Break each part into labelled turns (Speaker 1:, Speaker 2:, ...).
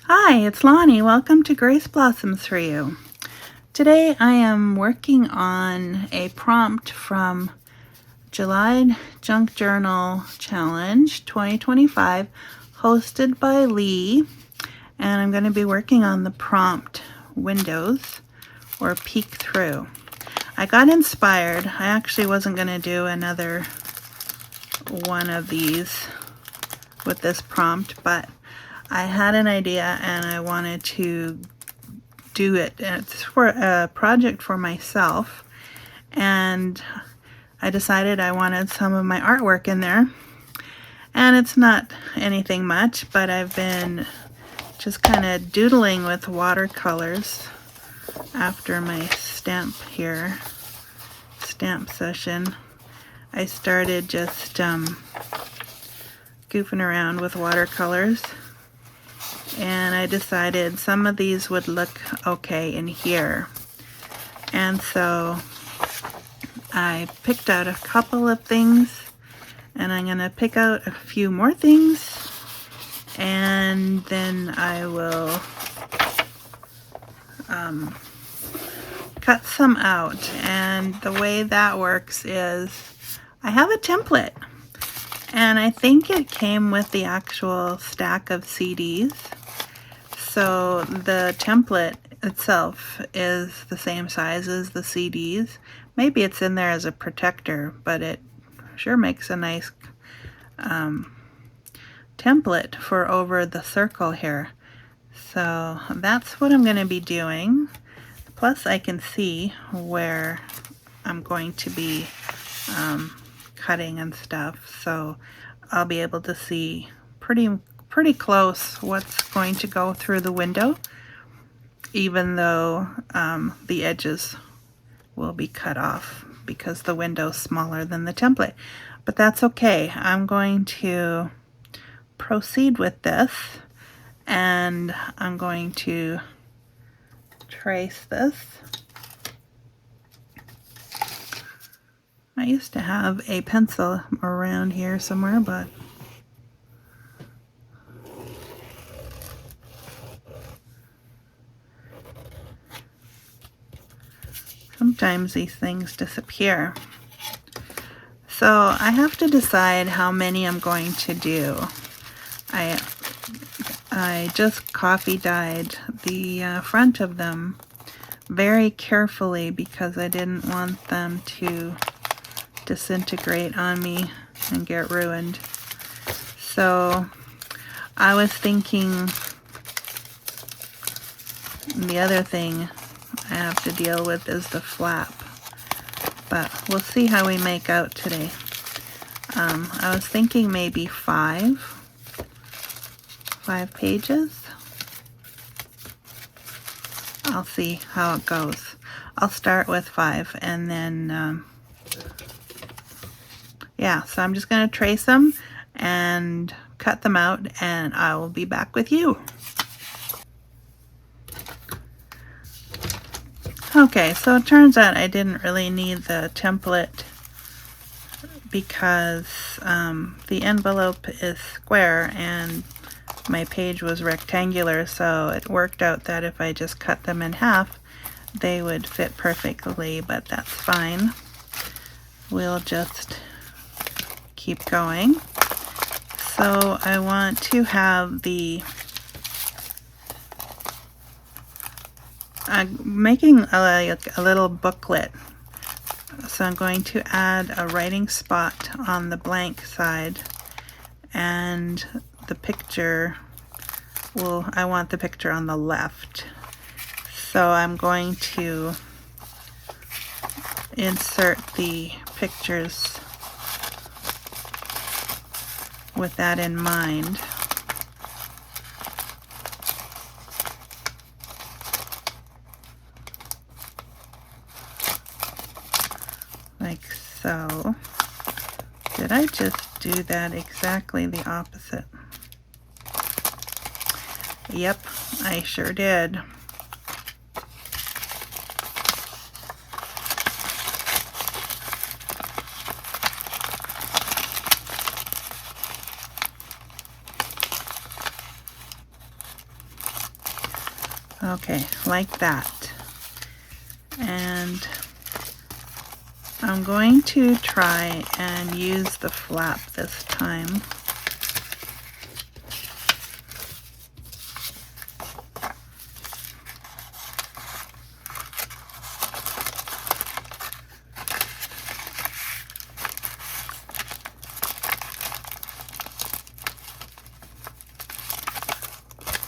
Speaker 1: Hi, it's Lonnie. Welcome to Grace Blossoms for You. Today I am working on a prompt from Julyjunkjournal Challenge 2025 hosted by Lee, and I'm going to be working on the prompt windows or peek through. I got inspired. I actually wasn't going to do another one of these with this prompt, but I had an idea and I wanted to do it. It's for a project for myself, and I decided I wanted some of my artwork in there. And it's not anything much, but I've been just kind of doodling with watercolors after my stamp session. I started just goofing around with watercolors, and I decided some of these would look okay in here. And so I picked out a couple of things, and I'm going to pick out a few more things, and then I will cut some out. And the way that works is I have a template, and I think it came with the actual stack of CDs. So the template itself is the same size as the CDs. Maybe it's in there as a protector, but it sure makes a nice template for over the circle here. So that's what I'm going to be doing. Plus I can see where I'm going to be cutting and stuff, so I'll be able to see pretty close what's going to go through the window, even though the edges will be cut off because the window's smaller than the template. But that's okay. I'm going to proceed with this, and I'm going to trace this. I used to have a pencil around here somewhere, but sometimes these things disappear. So I have to decide how many I'm going to do. I just coffee dyed the front of them very carefully because I didn't want them to disintegrate on me and get ruined. So I was thinking the other thing I have to deal with is the flap, but we'll see how we make out today. I was thinking maybe five pages. I'll see how it goes. I'll start with 5, and then yeah, so I'm just going to trace them and cut them out, and I will be back with you. Okay, so it turns out I didn't really need the template because the envelope is square and my page was rectangular, so it worked out that if I just cut them in half, they would fit perfectly, but that's fine. We'll just keep going. So I want to have I'm making a little booklet, so I'm going to add a writing spot on the blank side, and the picture I want the picture on the left. So I'm going to insert the pictures with that in mind. Like so. Did I just do that exactly the opposite? Yep, I sure did. Okay, like that. And I'm going to try and use the flap this time.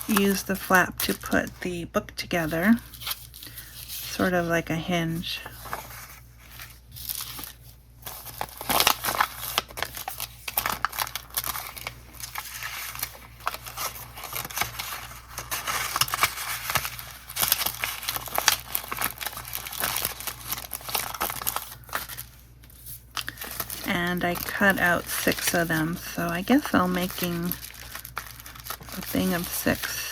Speaker 1: Use the flap to put the book together, sort of like a hinge. And I cut out 6 of them, so I guess I'm making a thing of 6.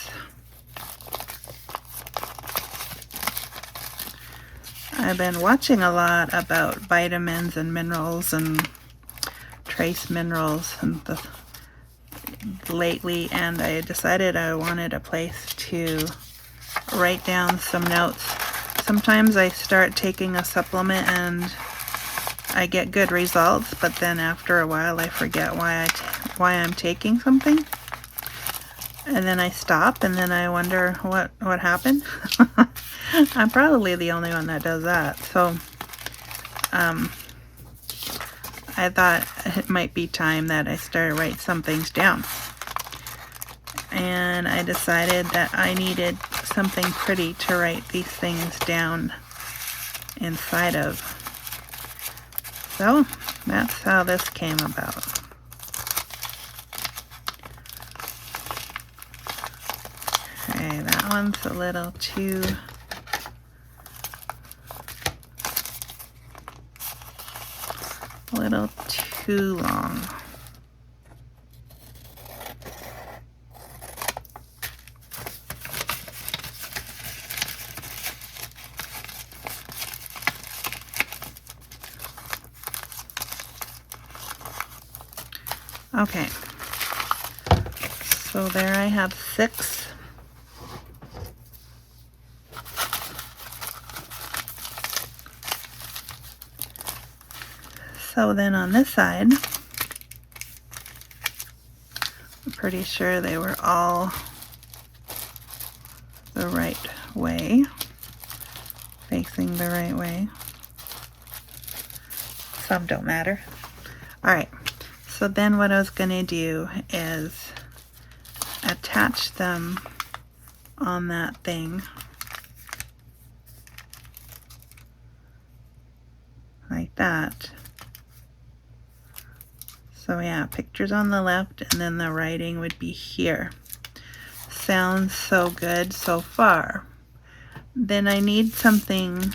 Speaker 1: I've been watching a lot about vitamins and minerals and trace minerals lately, and I decided I wanted a place to write down some notes. Sometimes I start taking a supplement and I get good results, but then after a while I forget why I'm taking something, and then I stop, and then I wonder what happened. I'm probably the only one that does that. So I thought it might be time that I started writing some things down, and I decided that I needed something pretty to write these things down inside of. So that's how this came about. Okay, that one's a little too long. Okay, so there I have 6. So then on this side, I'm pretty sure they were all the right way, facing the right way. Some don't matter. Alright, so then what I was going to do is attach them on that thing like that. So yeah, pictures on the left, and then the writing would be here. Sounds so good so far. Then I need something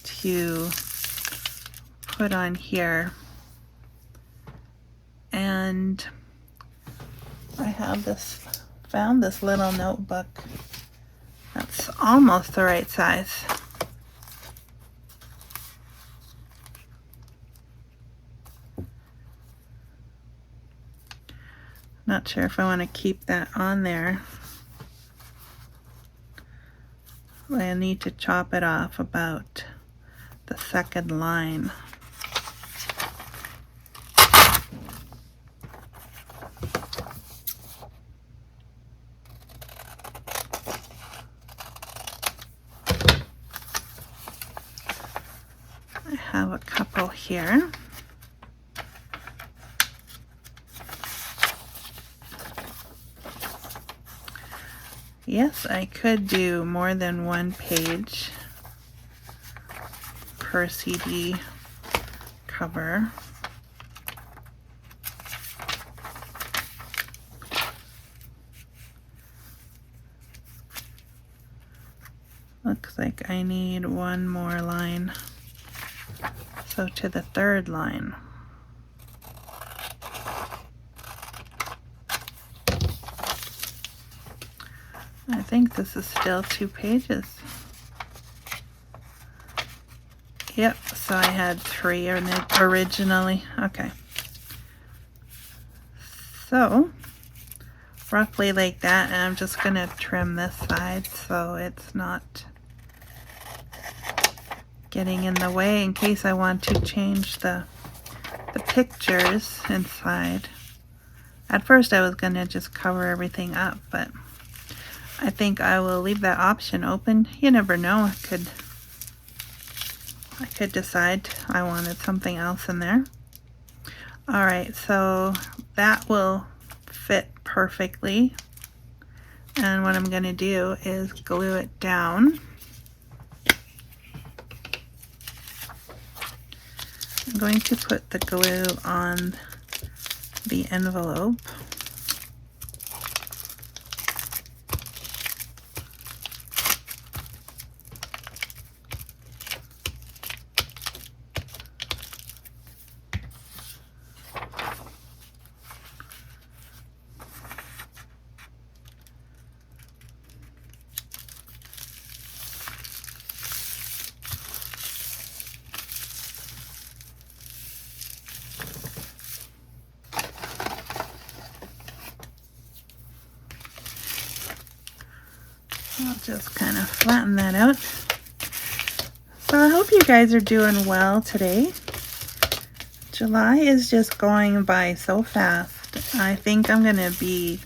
Speaker 1: to put on here, and I have found this little notebook that's almost the right size. Not sure if I want to keep that on there. I need to chop it off about the second line. I have a couple here. Yes, I could do more than one page per CD cover. Looks like I need one more line. So to the third line. I think this is still 2 pages. Yep, so I had 3 originally. Okay. So roughly like that, and I'm just going to trim this side so it's not getting in the way in case I want to change the pictures inside. At first I was going to just cover everything up, but I think I will leave that option open. You never know, I could decide I wanted something else in there. Alright, so that will fit perfectly, and what I'm going to do is glue it down. I'm going to put the glue on the envelope. I'll just kind of flatten that out. So I hope you guys are doing well today. July is just going by so fast. I think I'm going to be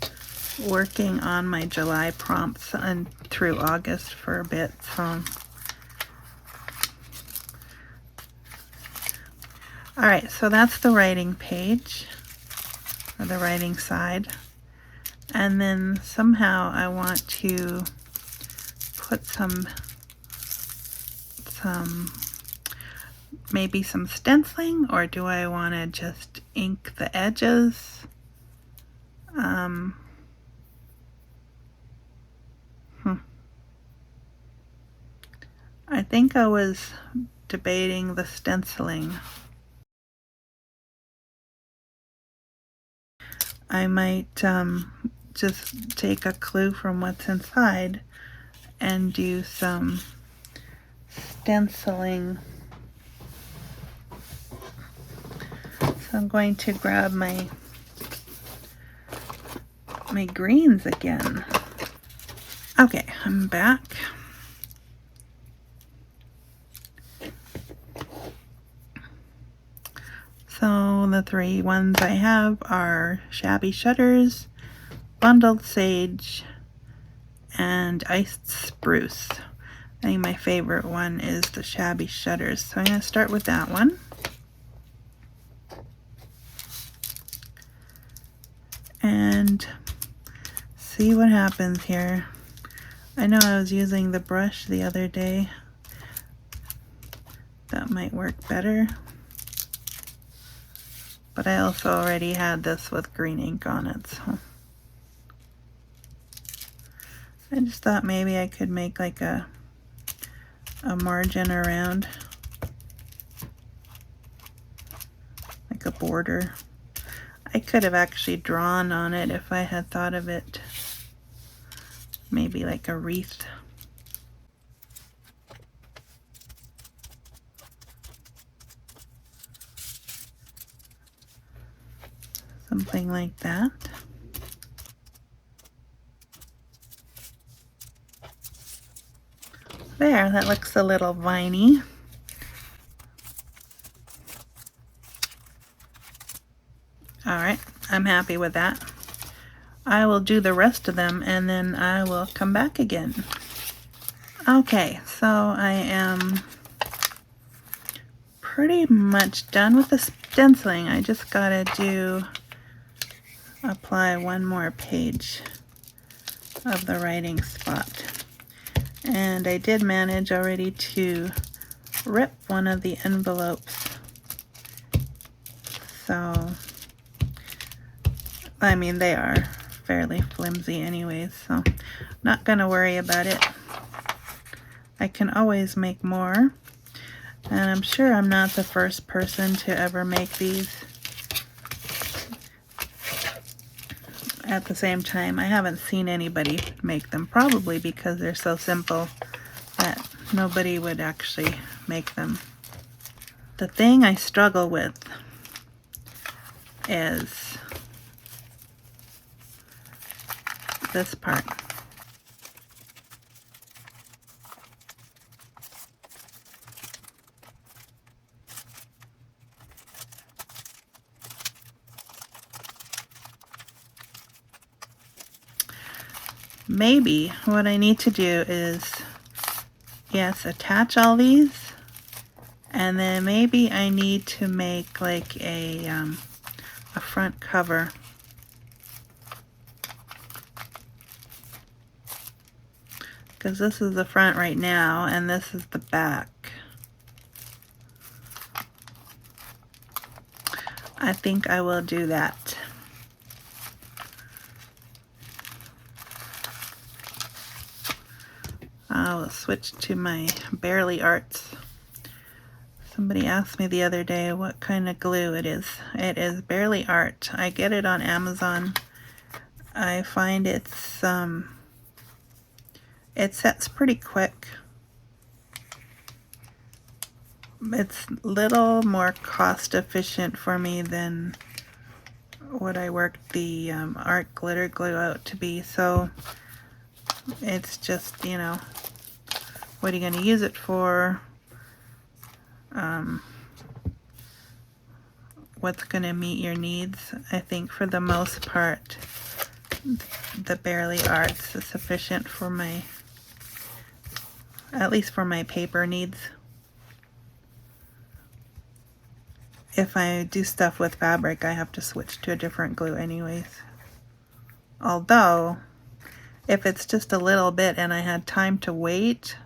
Speaker 1: working on my July prompts and through August for a bit. So, alright, so that's the writing page, or the writing side. And then somehow I want to put maybe some stenciling, or do I want to just ink the edges? I think I was debating the stenciling. I might just take a clue from what's inside and do some stenciling. So I'm going to grab my greens again. Okay, I'm back. So the three ones I have are Shabby Shutters, Bundled Sage, and Iced Spruce. I think my favorite one is the Shabby Shutters, so I'm going to start with that one. And see what happens here. I know I was using the brush the other day. That might work better. But I also already had this with green ink on it, so I just thought maybe I could make like a margin around, like a border. I could have actually drawn on it if I had thought of it, maybe like a wreath. Something like that. There, that looks a little viney. Alright, I'm happy with that. I will do the rest of them and then I will come back again. Okay, so I am pretty much done with the stenciling. I just gotta apply one more page of the writing spot. And I did manage already to rip one of the envelopes. So, I mean, they are fairly flimsy anyways, so not gonna worry about it. I can always make more, and I'm sure I'm not the first person to ever make these. At the same time, I haven't seen anybody make them, probably because they're so simple that nobody would actually make them. The thing I struggle with is this part. Maybe what I need to do is, yes, attach all these, and then maybe I need to make like a front cover. Because this is the front right now, and this is the back. I think I will do that. I'll switch to my Barely Arts. Somebody asked me the other day what kind of glue it is. It is Barely Art. I get it on Amazon. I find it sets pretty quick. It's a little more cost efficient for me than what I worked the art glitter glue out to be. So it's just, you know, what are you going to use it for? What's going to meet your needs? I think for the most part, the Barely Arts is sufficient for my, at least for my paper needs. If I do stuff with fabric, I have to switch to a different glue anyways. Although, if it's just a little bit and I had time to wait,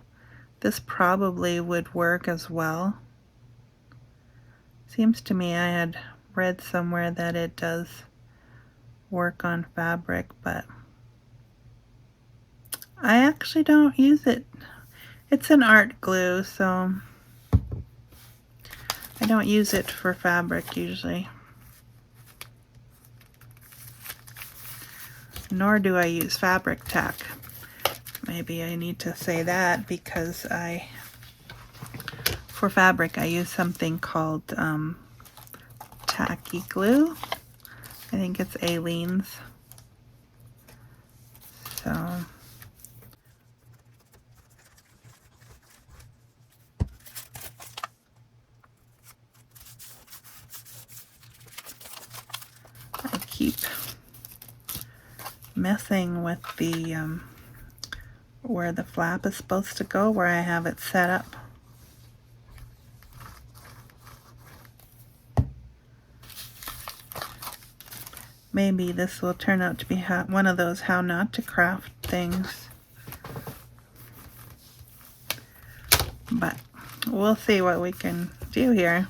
Speaker 1: this probably would work as well. Seems to me I had read somewhere that it does work on fabric, but I actually don't use it. It's an art glue, so I don't use it for fabric usually. Nor do I use fabric tack. Maybe I need to say that because for fabric I use something called tacky glue. I think it's Aleene's. So I keep messing with the where the flap is supposed to go, where I have it set up. Maybe this will turn out to be one of those how not to craft things. But we'll see what we can do here.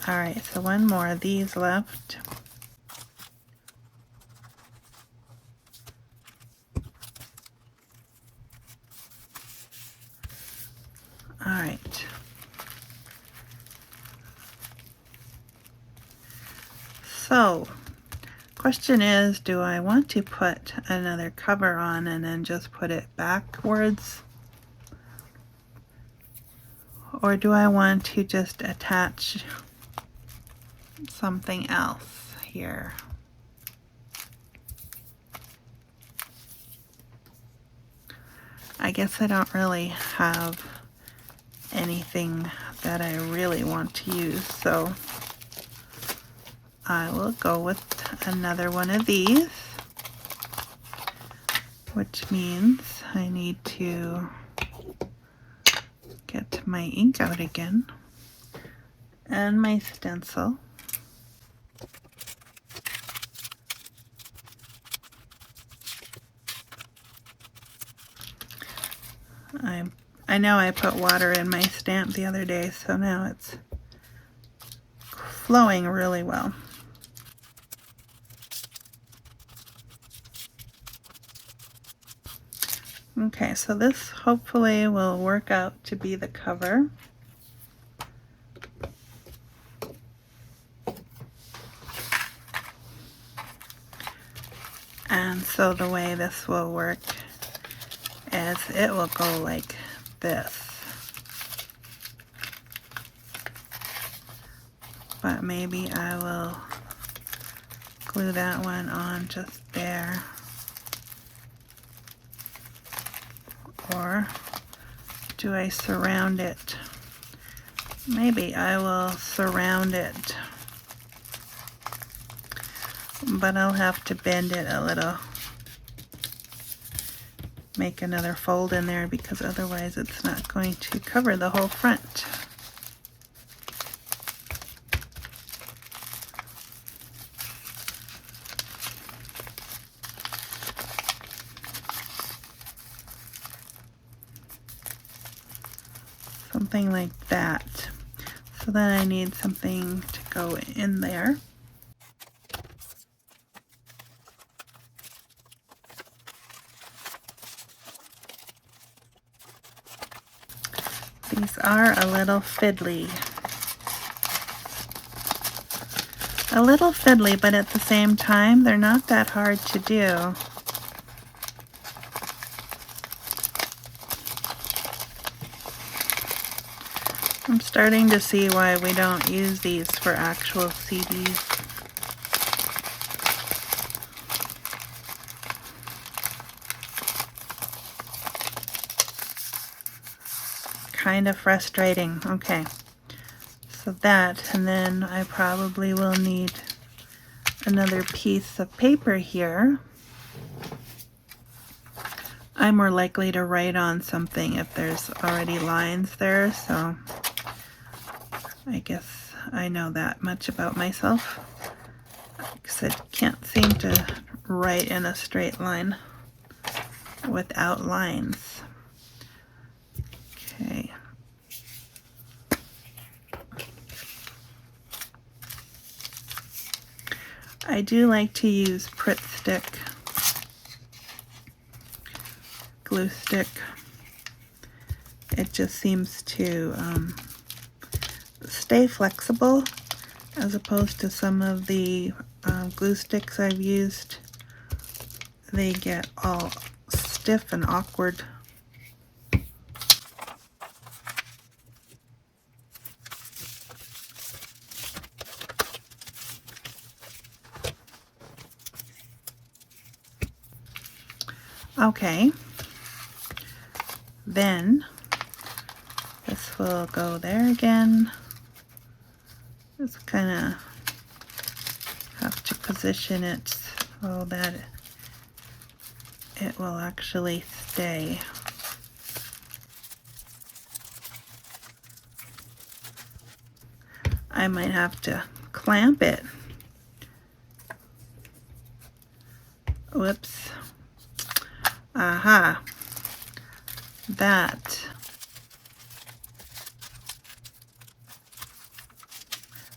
Speaker 1: Alright, so one more of these left. Alright. So, question is, do I want to put another cover on and then just put it backwards? Or do I want to just attach something else here? I guess I don't really have anything that I really want to use, so I will go with another one of these, which means I need to get my ink out again and my stencil. I know I put water in my stamp the other day, so now it's flowing really well. Okay, so this hopefully will work out to be the cover. And so the way this will work is it will go like this. But maybe I will glue that one on just there. Or do I surround it? Maybe I will surround it, but I'll have to bend it a little. Make another fold in there because otherwise it's not going to cover the whole front. Something like that. So then I need something to go in there. These are a little fiddly. A little fiddly, but at the same time, they're not that hard to do. I'm starting to see why we don't use these for actual CDs. Kind of frustrating. Okay, so that, and then I probably will need another piece of paper here. I'm more likely to write on something if there's already lines there, so I guess I know that much about myself, because I can't seem to write in a straight line without lines. Okay. I do like to use Pritt stick, glue stick. It just seems to stay flexible as opposed to some of the glue sticks I've used. They get all stiff and awkward. Okay, then this will go there again. Just kind of have to position it so that it will actually stay. I might have to clamp it. Whoops. Aha. That.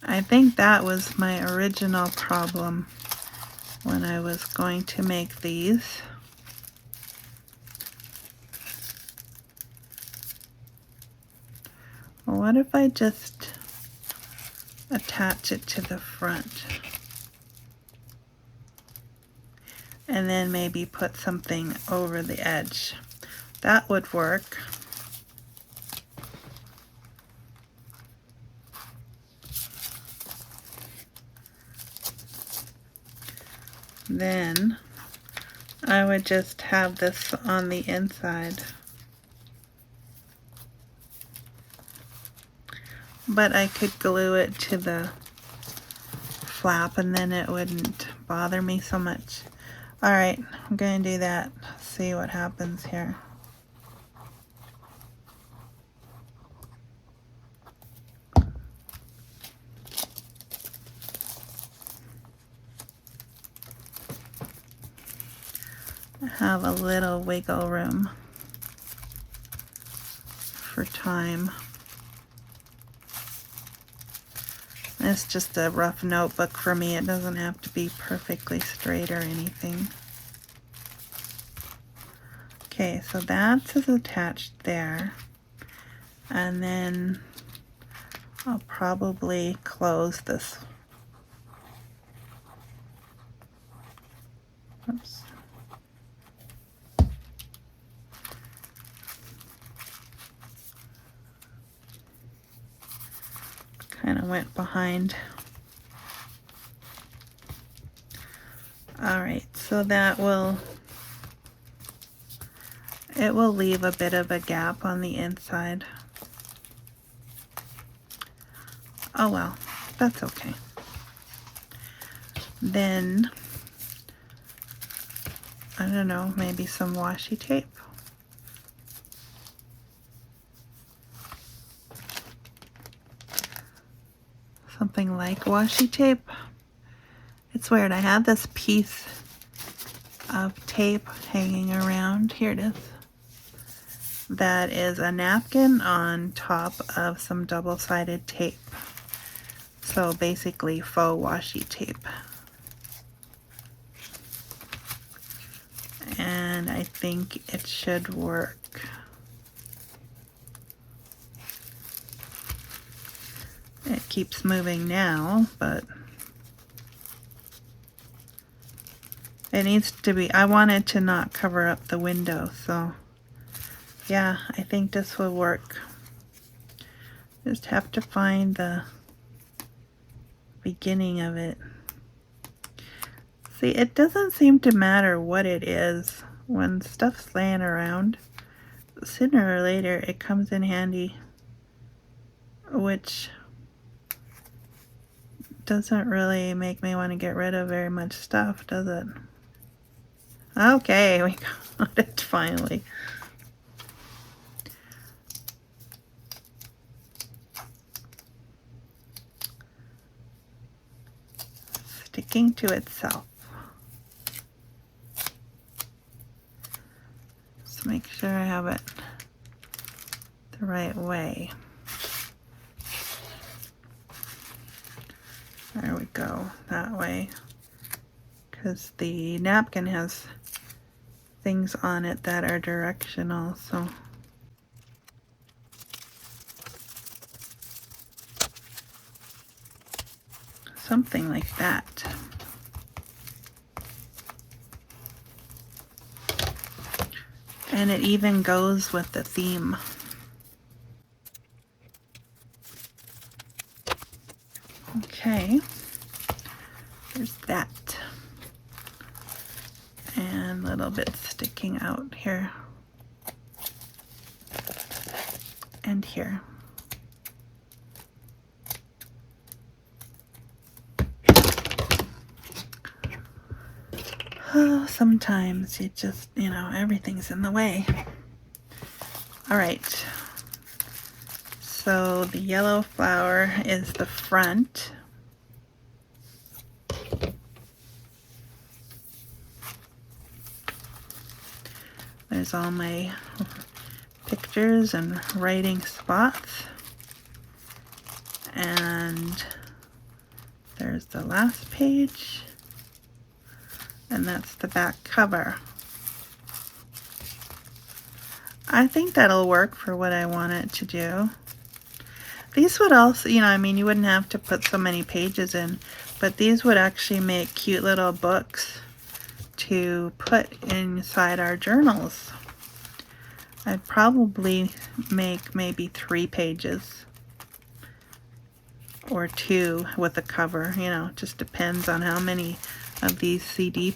Speaker 1: I think that was my original problem when I was going to make these. Well, what if I just attach it to the front? And then maybe put something over the edge. That would work. Then I would just have this on the inside. But I could glue it to the flap and then it wouldn't bother me so much. Alright, I'm going to do that. See what happens here. I have a little wiggle room for time. It's just a rough notebook for me. It doesn't have to be perfectly straight or anything. Okay, so that's attached there. And then I'll probably close this. Oops. Kind of went behind. All right, so that will, it will leave a bit of a gap on the inside. Oh well, that's okay. Then, I don't know, maybe some washi tape. Something like washi tape. It's weird, I have this piece of tape hanging around. Here it is. That is a napkin on top of some double-sided tape. So basically faux washi tape. And I think it should work. It keeps moving now, but it needs to be, I want it to not cover up the window, so yeah, I think this will work. Just have to find the beginning of it. See, it doesn't seem to matter what it is. When stuff's laying around, sooner or later it comes in handy, which doesn't really make me want to get rid of very much stuff, does it? Okay, we got it finally. Sticking to itself. Just make sure I have it the right way. There we go, that way. Because the napkin has things on it that are directional, so something like that. And it even goes with the theme. Okay, there's that. And a little bit sticking out here. And here. Oh, sometimes you just, you know, everything's in the way. All right. So the yellow flower is the front. There's all my pictures and writing spots. And there's the last page. And that's the back cover. I think that'll work for what I want it to do. These would also, you know, I mean, you wouldn't have to put so many pages in, but these would actually make cute little books to put inside our journals. I'd probably make maybe 3 pages or 2 with a cover, you know, just depends on how many of these CD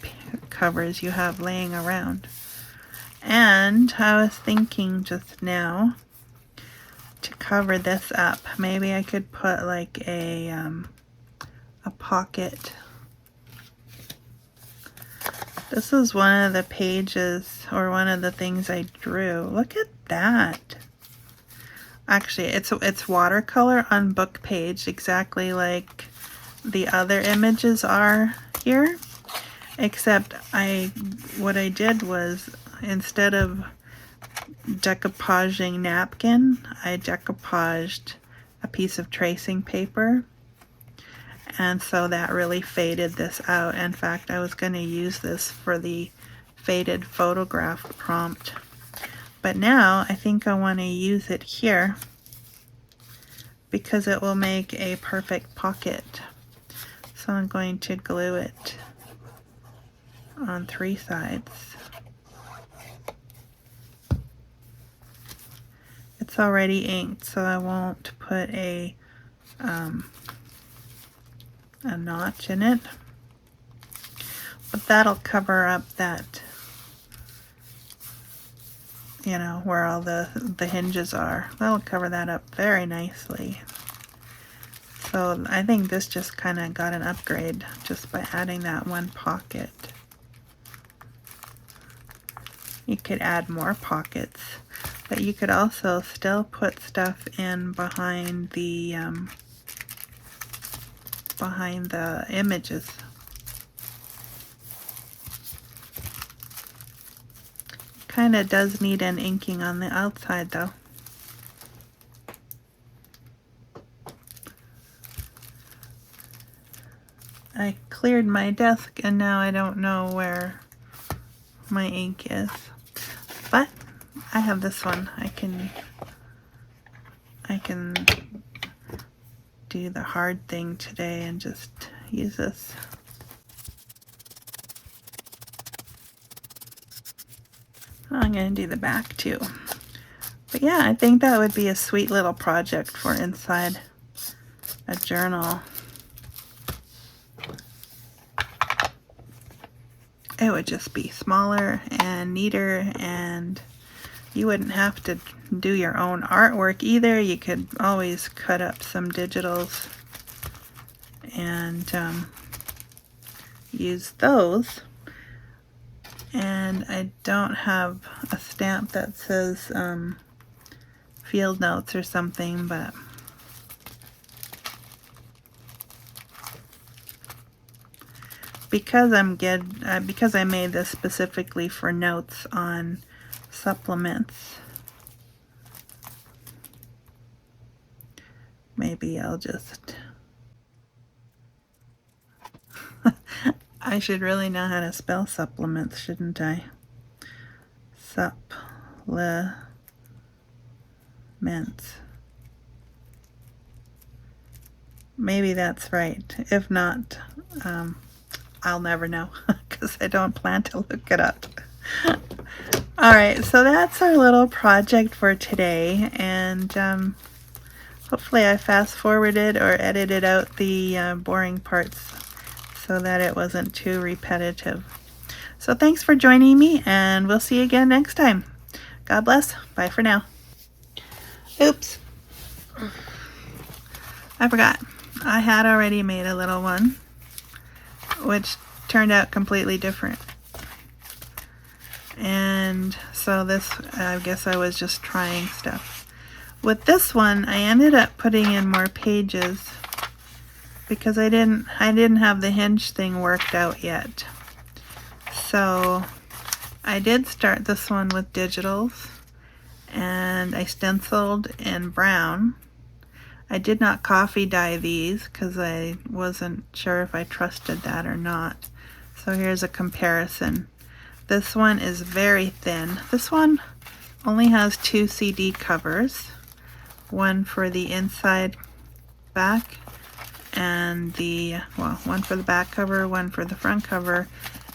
Speaker 1: covers you have laying around. And I was thinking just now to cover this up, maybe I could put like a pocket. This is one of the pages, or one of the things I drew. Look at that. Actually, it's watercolor on book page, exactly like the other images are here, except what I did was, instead of decoupaging napkin, I decoupaged a piece of tracing paper, and so that really faded this out. In fact, I was going to use this for the faded photograph prompt, but now I think I want to use it here because it will make a perfect pocket. So I'm going to glue it on 3 sides. It's already inked, so I won't put a notch in it, but that'll cover up that you know, where all the hinges are. That'll cover that up very nicely. So I think this just kind of got an upgrade just by adding that one pocket. You could add more pockets, but you could also still put stuff in behind the images. Kind of does need an inking on the outside though. I cleared my desk and now I don't know where my ink is, but I have this one. I can do the hard thing today and just use this. I'm going to do the back too. But yeah, I think that would be a sweet little project for inside a journal. It would just be smaller and neater, and you wouldn't have to do your own artwork either. You could always cut up some digitals and use those. And I don't have a stamp that says field notes or something, but because because I made this specifically for notes on supplements, maybe I'll just I should really know how to spell supplements, shouldn't I? Supplements. Maybe that's right. If not, I'll never know because I don't plan to look it up. Alright, so that's our little project for today, and hopefully I fast forwarded or edited out the boring parts so that it wasn't too repetitive. So thanks for joining me, and we'll see you again next time. God bless. Bye for now. Oops. I forgot. I had already made a little one, which turned out completely different. And so this, I guess I was just trying stuff. With this one, I ended up putting in more pages because I didn't have the hinge thing worked out yet. So I did start this one with digitals, and I stenciled in brown. I did not coffee dye these because I wasn't sure if I trusted that or not. So here's a comparison. This one is very thin. This one only has 2 CD covers, one for the inside back and one for the back cover, one for the front cover,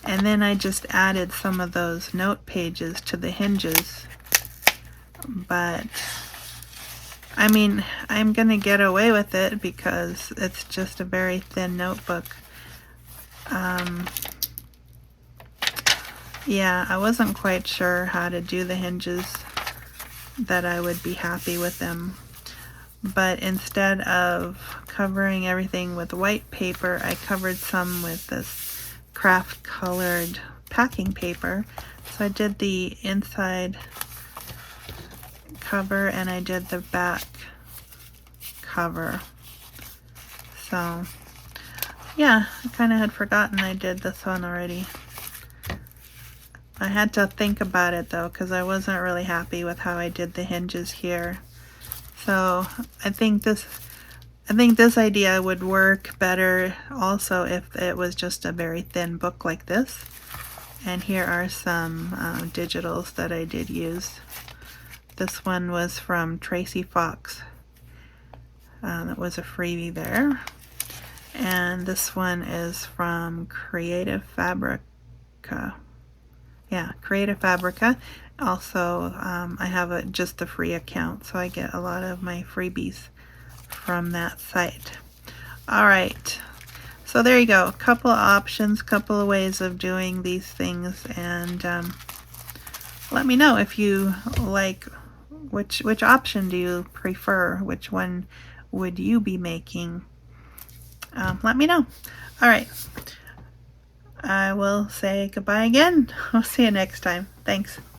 Speaker 1: and then I just added some of those note pages to the hinges. But I mean, I'm gonna get away with it because it's just a very thin notebook. Yeah, I wasn't quite sure how to do the hinges that I would be happy with them. But instead of covering everything with white paper, I covered some with this craft colored packing paper. So I did the inside cover and I did the back cover. So yeah, I kind of had forgotten I did this one already. I had to think about it though because I wasn't really happy with how I did the hinges here. So I think this idea would work better also if it was just a very thin book like this. And here are some digitals that I did use. This one was from Tracy Fox. That was a freebie there. And this one is from Creative Fabrica. Yeah, Creative Fabrica. Also, I have just the free account, so I get a lot of my freebies from that site. Alright, so there you go. A couple of options, couple of ways of doing these things, and let me know if you like, which option do you prefer? Which one would you be making? Let me know. All right. I will say goodbye again. I'll see you next time. Thanks.